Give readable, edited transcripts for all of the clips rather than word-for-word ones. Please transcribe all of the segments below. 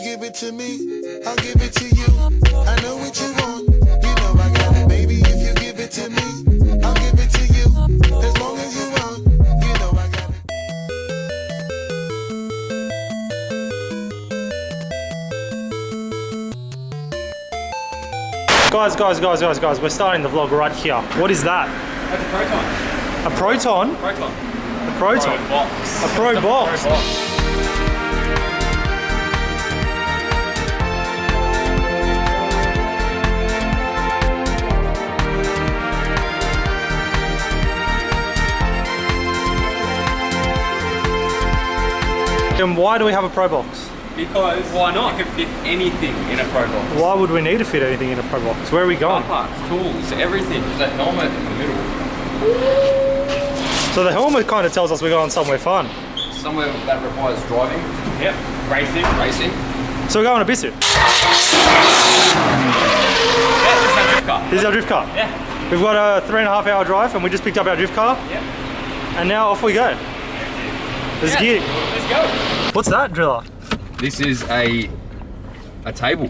give it to me, I'll give it to you. I know what you want, you know I got it, baby. If you give it to me, I'll give it to you. As long as you want, you know I got it. Guys, we're starting the vlog right here. What is that? That's a A proton. proton? Proton. A proton? Pro box. A pro box? And why do we have a pro box? Because why not? You can fit anything in a pro box. Why would we need to fit anything in a pro box? Where are we going? Car parts, tools, everything. There's that helmet in the middle. So the helmet kind of tells us we're going somewhere fun. Somewhere that requires driving. Yep. Racing. So we're going to EBISU. Yeah, this is our drift car. This is our drift car. Yeah. We've got a 3.5 hour drive and we just picked up our drift car. Yep. And now off we go. Let's get it. Let's go. What's that, driller? This is a table.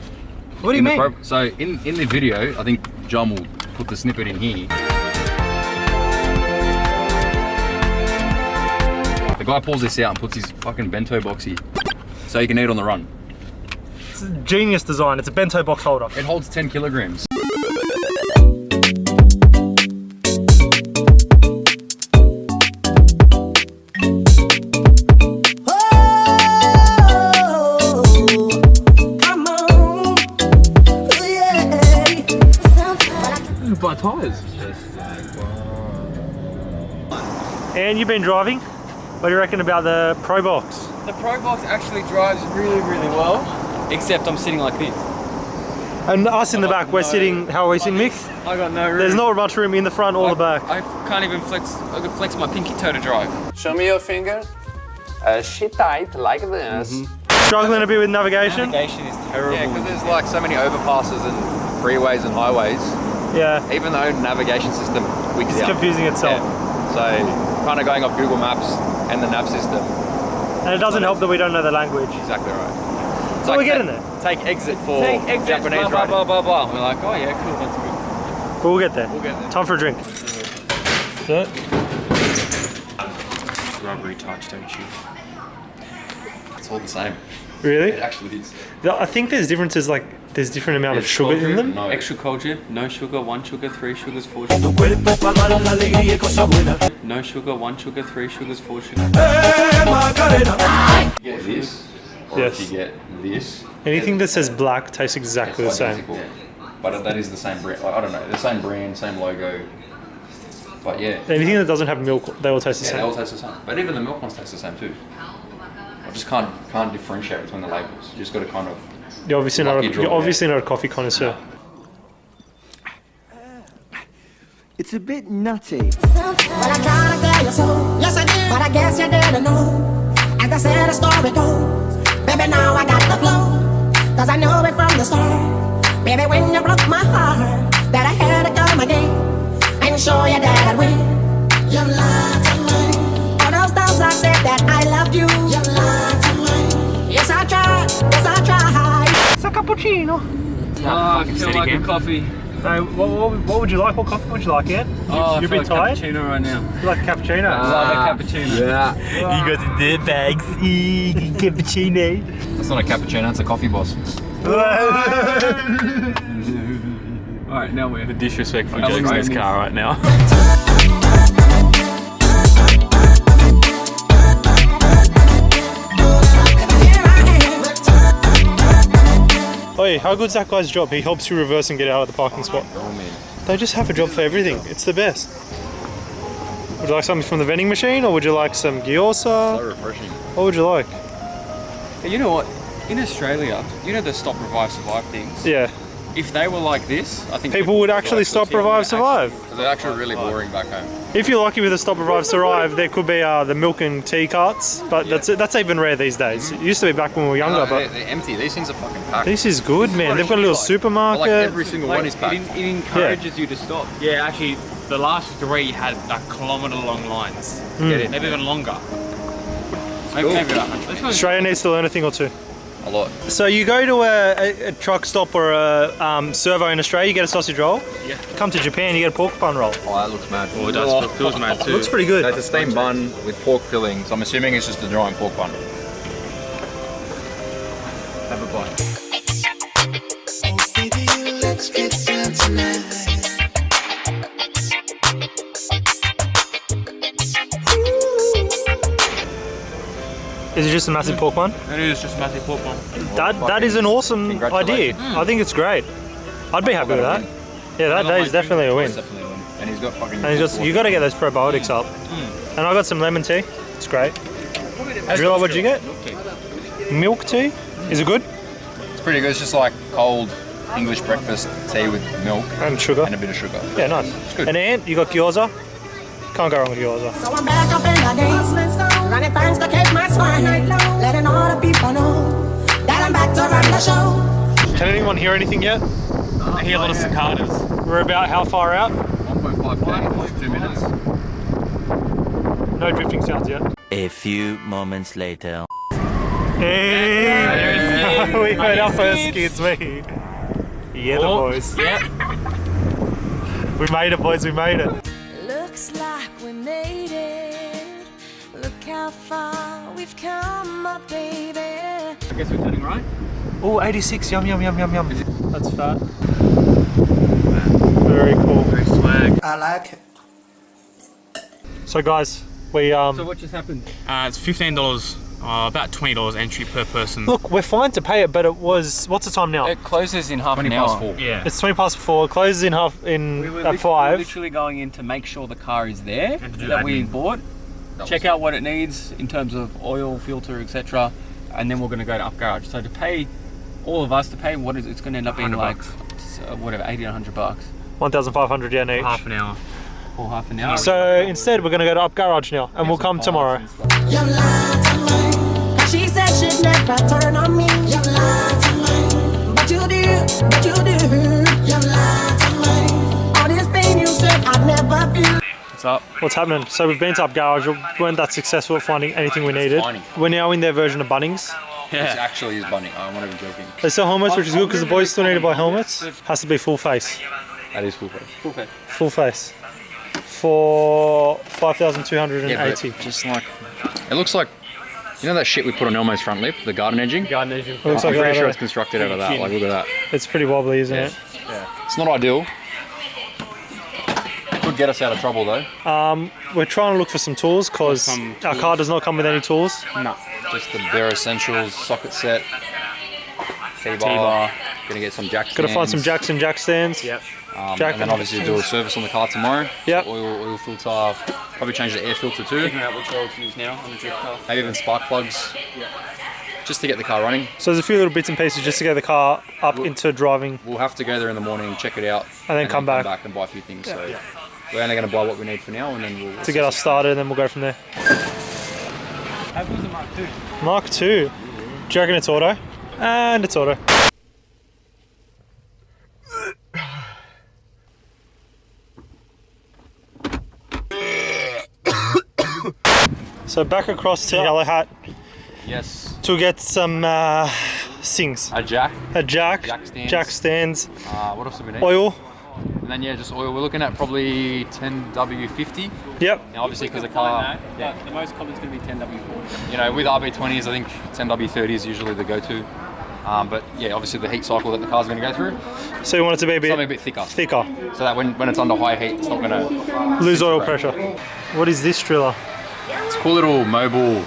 What do you mean? So in the video, I think John will put the snippet in here. The guy pulls this out and puts his fucking bento box here, so you can eat on the run. It's a genius design. It's a bento box holder. It holds 10 kilograms. By tires. And you've been driving. What do you reckon about the Pro Box? The Pro Box actually drives really well, except I'm sitting like this. And us in the back, we're sitting, how are we sitting, Mick? I got no room. There's not much room in the front or the back. I can't even flex, I can flex my pinky toe to drive. Show me your finger. She tight like this. Struggling a bit with navigation? Navigation is terrible. Yeah, because there's like so many overpasses and freeways and highways. Yeah. Even though navigation system wicks It's out. confusing itself. Yeah. So kind of going off Google Maps and the nav system. And it doesn't help that we don't know the language. Exactly right. It's So we're getting there. Take exit for Take exit, Japanese blah, riding. blah, blah, blah, blah. We're like, oh yeah, cool, that's good. But we'll get there. We'll get there. Time for a drink. Yeah. Rubbery touch, don't you? It's all the same. Really? It actually is. I think there's differences, like there's different amount of sugar in them. No. Extra culture, no sugar, 1 sugar, 3 sugars, 4 sugars. No sugar, 1 sugar, 3 sugars, 4 sugars. You get this, or Yes. if you get this. Anything that says black tastes exactly the it's same. identical. But that is the same brand. I don't know, the same brand, same logo. But yeah. Anything that doesn't have milk, they all taste the Yeah, they same. all taste the same. But even the milk ones taste the same too. I just can't differentiate between the labels. You just got to kind of. You're obviously not. Lucky draw, You're obviously not a coffee connoisseur. It's a bit nutty. But I tried to tell you so. Yes, I did. But I guess you didn't know. As I said, the story goes. Baby, now I got the flow. Cause I know it from the start. Baby, when you broke my heart, that I had to come again and show you that I'd win. You lied to me. All those times I said that I loved you. You lied to me. Yes, I tried. Yes, I tried. It's a cappuccino. Oh, I feel like a coffee. Hey, what would you like? What coffee would you like, Ian? Oh, You're a I feel bit like tired? cappuccino right now. You like a cappuccino? I love a cappuccino. Yeah. You got the dirt bags. Cappuccino. That's not a cappuccino, it's a coffee boss. Alright, now we're... The disrespectful That jokes looks in this like car right now. Oi, how good's that guy's job? He helps you reverse and get out of the parking spot. Oh man. They just have a job for everything. It's the best. Would you like something from the vending machine, or would you like some gyoza? So refreshing. What would you like? You know what? In Australia, you know the stop, revive, survive things? Yeah. If they were like this, I think... People would actually stop, revive, survive. They're actually really boring back home. If you're lucky with a stop, revive, survive, there could be the milk and tea carts, but that's even rare these days. It used to be back when we were younger, but They're empty. These things are fucking packed. this is good, man. They've got a little supermarket. Like every single one is packed. It encourages you to stop. Yeah, actually, the last 3 had kilometre-long lines to get in. Maybe even longer. Maybe 100. Australia needs to learn a thing or two. a lot. So you go to a truck stop or a servo in Australia, you get a sausage roll. Yeah. Come to Japan, you get a pork bun roll. Oh, that looks mad. Oh, it does. It feels mad too. Looks pretty good. It's a steamed bun with pork fillings. I'm assuming it's just a giant pork bun. Have a bite. Let's get down tonight. Is it just a massive pork bun? It is just a massive pork bun. That is an awesome idea. Congratulations. I think it's great. I'd be happy with that. Yeah, that day is definitely a win. It's definitely a win. And he's got fucking... And you got to get those probiotics up. And I got some lemon tea. It's great. Drilla, what'd you get? Milk tea. Is it good? It's pretty good. It's just like cold English breakfast tea with milk And sugar. and a bit of sugar. Yeah, nice. It's good. And Ant, you got gyoza. Can't go wrong with gyoza. So I'm back up in the game, running things to catch my swine, letting all the people know that I'm back to run the show. Can anyone hear anything yet? I hear a lot of cicadas. We're about how far out? 1.5k, just 2 minutes. No drifting sounds yet. A few moments later. Hey, we got our first kids, me. Yeah, the boys. Yeah. We made it, boys. We made it. Looks like we made it. Look how far we've come, my baby. I guess we're turning right. Oh, 86. Yum, yum, yum, yum, yum. That's fat. Very cool. Very swag. I like it. So, guys, we So what just happened? It's $15. About $20 entry per person. look, we're fine to pay it, but it was. What's the time now? It closes in half an 20 hour. past 4. Yeah. It's 20 past 4. It closes in half at 5. Literally going in to make sure the car is there And to do that we admin. bought. Check out what it needs in terms of oil, filter, etc. And then we're going to go to Up Garage. So to pay all of us to pay what is it's going to end up being like whatever 80 to $100 1,500 yen each. Half an hour. for half an hour. So instead, we're going to go to Up Garage now, and we'll come tomorrow. You lied to me, 'cause she said she'd never turn on me. You lied to me, but you did, but you did. You lied to me, all this pain you said I'd never feel. What's up? What's happening? So we've been to Up Garage. We weren't that successful at finding anything we needed. tiny. We're now in their version of Bunnings. This actually is bunny. I'm not even joking. They sell helmets, which is good because the boys still need to buy helmets. Has to be full face. That is full face. Full face. For 5,280. Just like, it looks like, you know that shit we put on Elmo's front lip, the garden edging? Garden edging. It looks I'm like pretty sure that. it's constructed out of that. Like, look at that. It's pretty wobbly, isn't it? It's not ideal. Could get us out of trouble though. We're trying to look for some tools because Some our car does not come with any tools. No. Just the bare essentials, socket set, T-bar. T-bar. Gonna get some jack stands. Gotta find some jacks and jack stands. Yep. jack and then obviously do a service on the car tomorrow. Yep. Oil filter, probably change the air filter too. Figuring out which oil to use now on the drift car. Maybe even spark plugs. Just to get the car running. So there's a few little bits and pieces just to get the car up into driving. We'll have to go there in the morning, check it out, And then come back. and buy a few things. So we're only going to buy what we need for now, and then we'll To get us started, and then we'll go from there. How good is the Mark II? Mark II. Do you reckon it's auto? And it's auto. So back across to Yellow Hat Yes. to get some things. A jack. A jack Jack stands. What else do we need? oil. And then just oil. We're looking at probably 10W50. Yep. Now obviously because the car, The most common is going to be 10W40. you know, with RB20s, I think 10W30 is usually the go-to. But yeah, obviously the heat cycle that the car's going to go through, So you want it to be a bit something a bit thicker. thicker. So that when it's under high heat, it's not going to Lose oil pressure. What is this driller? It's a cool little mobile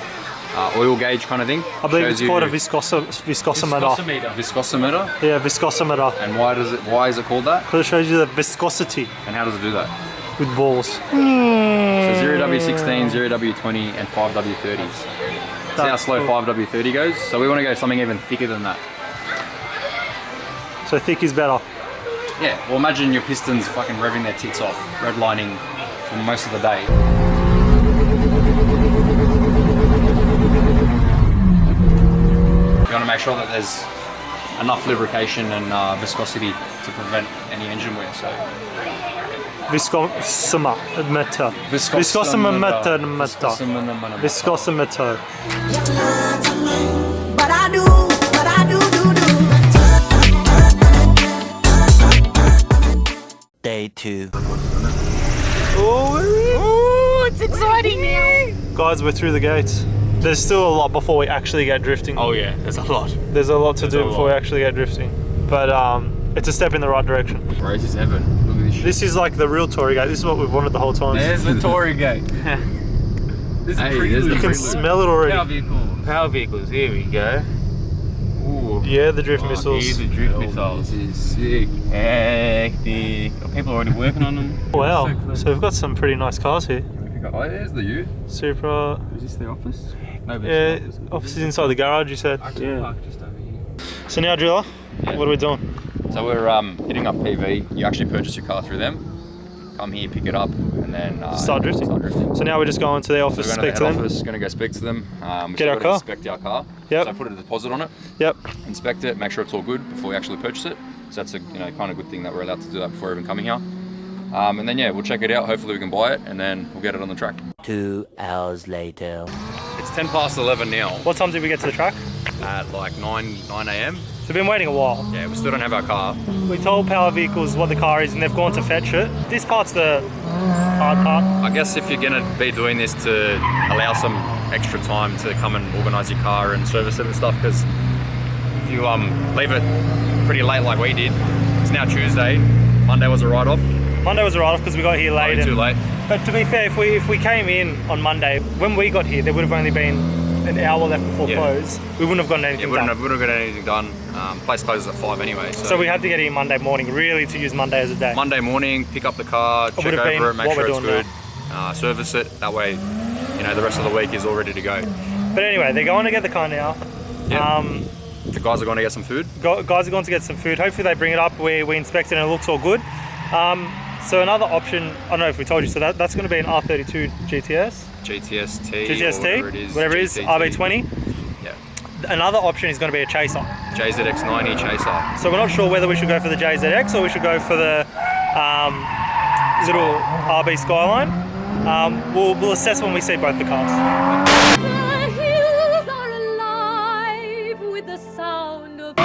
oil gauge kind of thing. I believe Shows it's called a you viscosometer. viscosometer. Yeah, viscosometer. And why is it called that? Because it shows you the viscosity And how does it do that? with balls. So 0W16, 0W20, and 5W30s. See how That's slow cool. 5W30 goes? So we want to go something even thicker than that. So thick is better. Yeah, well imagine your pistons fucking revving their tits off, redlining for most of the day. You want to make sure that there's enough lubrication and viscosity to prevent any engine wear. So Viscosometer. Viscosometer. Viscosometer. You lied to me, but I do, but 2. Oh, it's exciting now. Guys, we're through the gates. There's still a lot before we actually get drifting. Oh yeah, there's a lot. There's a lot to do before we actually get drifting. But it's a step in the right direction. Race is heaven. Look at this shit. This is like the real Tory gate. This is what we've wanted the whole time. There's the Tory gate. This is pretty You can smell it already. Power vehicles, here we go. Ooh. Yeah, the drift missiles. Here's the drift missiles. This is sick. Hectic. People are already working on them. Wow. So we've got some pretty nice cars here. Oh, there's the Ute. Supra. Is this the office? No, Yeah, office is inside the garage, you said. Yeah. Just over here. So now, Driller, what are we doing? So we're hitting up PV. You actually purchase your car through them. Come here, pick it up, and then Start drifting. So So now we're just going to the office, we're speak going to to the them. office, going to go speak to them. We've Get our still got to car. inspect our car. Yep. So put a deposit on it. Yep. Inspect it, make sure it's all good before we actually purchase it. So that's a kind of good thing that we're allowed to do that before even coming here. And then we'll check it out. Hopefully we can buy it, and then we'll get it on the track. 2 hours later. It's 10 past 11 now. What time did we get to the track? At like 9 a.m. So we've been waiting a while. Yeah, we still don't have our car. We told Power Vehicles what the car is and they've gone to fetch it. This part's the hard part. I guess if you're gonna be doing this to allow some extra time to come and organise your car and service it and stuff, because if you leave it pretty late like we did, it's now Tuesday. Monday was a write-off. Monday was a write-off because we got here late. Too late. But to be fair, if we came in on Monday, when we got here, there would have only been an hour left before close. We wouldn't have gotten anything wouldn't done. have got anything done. Place closes at 5 anyway. So we had to get here Monday morning, really, to use Monday as a day. Monday morning, pick up the car, check would have been over it, make what sure we're it's doing good, service it. That way, the rest of the week is all ready to go. But anyway, they're going to get the car now. Yeah. The guys are going to get some food. Guys are going to get some food. Hopefully they bring it up. We inspect it and it looks all good. So another option, I don't know if we told you, so that's going to be an R32 GTS. GTS-T, whatever it is, RB20. Yeah. Another option is going to be a Chaser. JZX90 Chaser. So we're not sure whether we should go for the JZX or we should go for the little RB Skyline. We'll assess when we see both the cars. The hills are alive with the sound of.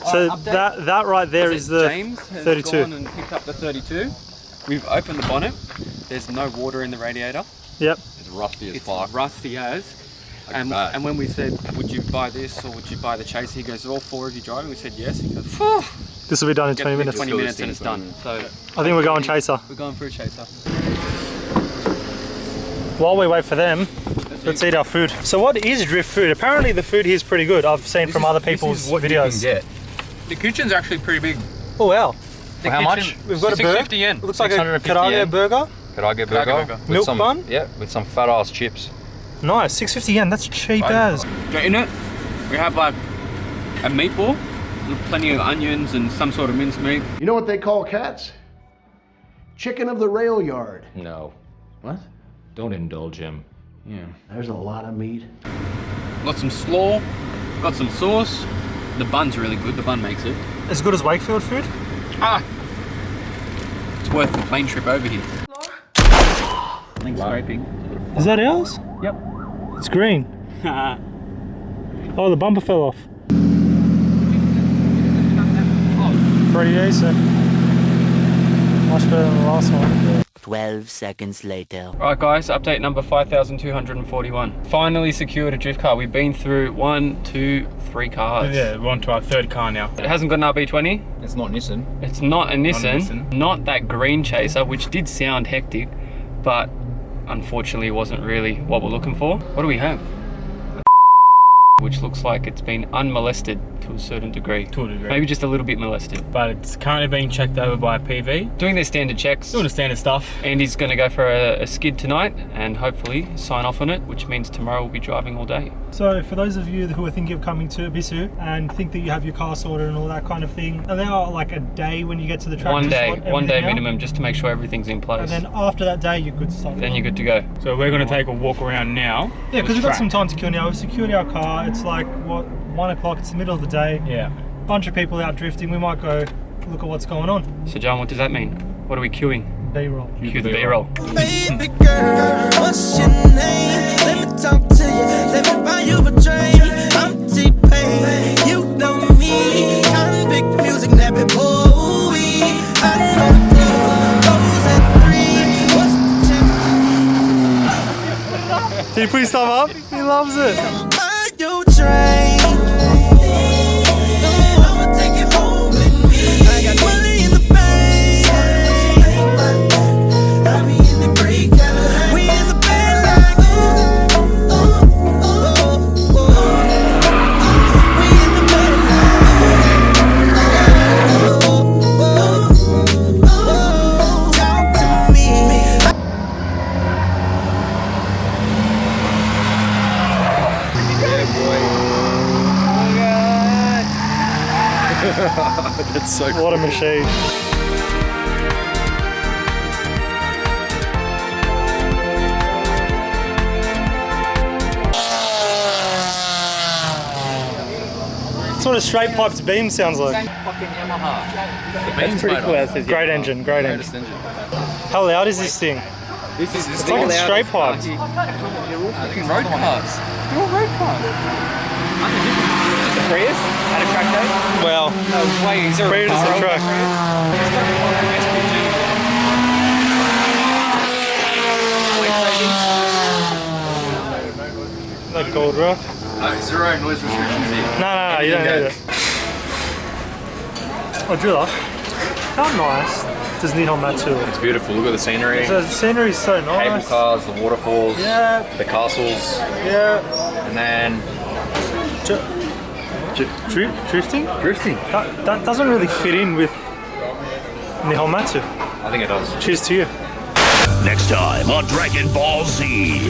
So that right there is the James has 32. gone and picked up the 32. We've opened the bonnet. There's no water in the radiator. Yep. It's rusty as It's fuck. rusty as. And when we said, would you buy this or would you buy the Chaser? He goes, all four of you driving? We said yes. He goes, phew. This will be done in 20 Gets me minutes. 20 minutes and it's done. So I think we're going Chaser. we're going for a Chaser. While we wait for them, let's eat our food. So what is drift food? Apparently the food here is pretty good. I've seen from other people's videos. The kitchen's actually pretty big. Oh wow. For how much? We've got a burger. 650 yen. It looks like a 650 karaage yen. burger. Could I get burger? burger. With Milk some, bun? Yeah, with some fat ass chips. Nice, 650 yen. That's cheap as. In it, we have like a meatball with plenty of onions and some sort of minced meat. You know what they call cats? Chicken of the rail yard. No. What? Don't indulge him. Yeah. There's a lot of meat. Got some slaw, got some sauce. The bun's really good, the bun makes it. As good as Wakefield food? It's worth the plane trip over here. Thanks, scraping. Is that ours? Yep. It's green. Oh, the bumper fell off. Pretty decent. Much better than the last one. 12 seconds later. Right guys, update number 5241. Finally secured a drift car. We've been through 1, 2, 3 cars. Yeah, we're on to our third car now. It hasn't got an RB20. It's not Nissan. It's not a Nissan. Nissan. Not that green Chaser, which did sound hectic, but unfortunately wasn't really what we're looking for. What do we have? Which looks like it's been unmolested to a certain degree. To a degree. Maybe just a little bit molested. But it's currently being checked over by a PV. Doing their standard checks. Doing the standard stuff. Andy's going to go for a skid tonight and hopefully sign off on it, which means tomorrow we'll be driving all day. So for those of you who are thinking of coming to EBISU and think that you have your car sorted and all that kind of thing, allow like a day when you get to the track. One to sort day everything out. minimum, just to make sure everything's in place. And then after that day, you're good to start. Then you're good to go. So we're going to take a walk around now. Yeah, because we've got some time to kill now. We've secured our car. It's like, what, 1 o'clock. It's the middle of the day. Yeah. Bunch of people out drifting. We might go look at what's going on. So John, what does that mean? What are we queuing? B-roll. Cue the B-roll. Baby girl, what's your name? Let me talk to you. Let me buy you a drink. I'm T-Pain. You know me. put his thumb up. He loves it. You train. I'ma take it home with me. I got money in the bank. Got me in the break. We in the bed like We in the bed like talk to me. That's so cool. What a machine. That's what a straight piped beam sounds like. Fucking Yamaha. The That's beam's pretty made cool. of. That says Great Yamaha. engine, great Greatest engine. engine. How loud is this thing? This is It's like it's straight piped. They're all fucking road cars. They're all road cars. Just a Prius at a track day? Well, No way. Is there a Prius car is a on truck. that Prius? It's got a car on SPG. that gold rock. No, zero noise restrictions here. No, you don't need it. Oh, Driller, how nice does Nihonmatsu look? It's beautiful. Look at the scenery. The scenery is so Cable nice. cars, the waterfalls, Yeah, the castles, yeah. and then Drifting? drifting. That doesn't really fit in with Nihonmatsu. I think it does. Cheers to you. Next time on Dragon Ball Z.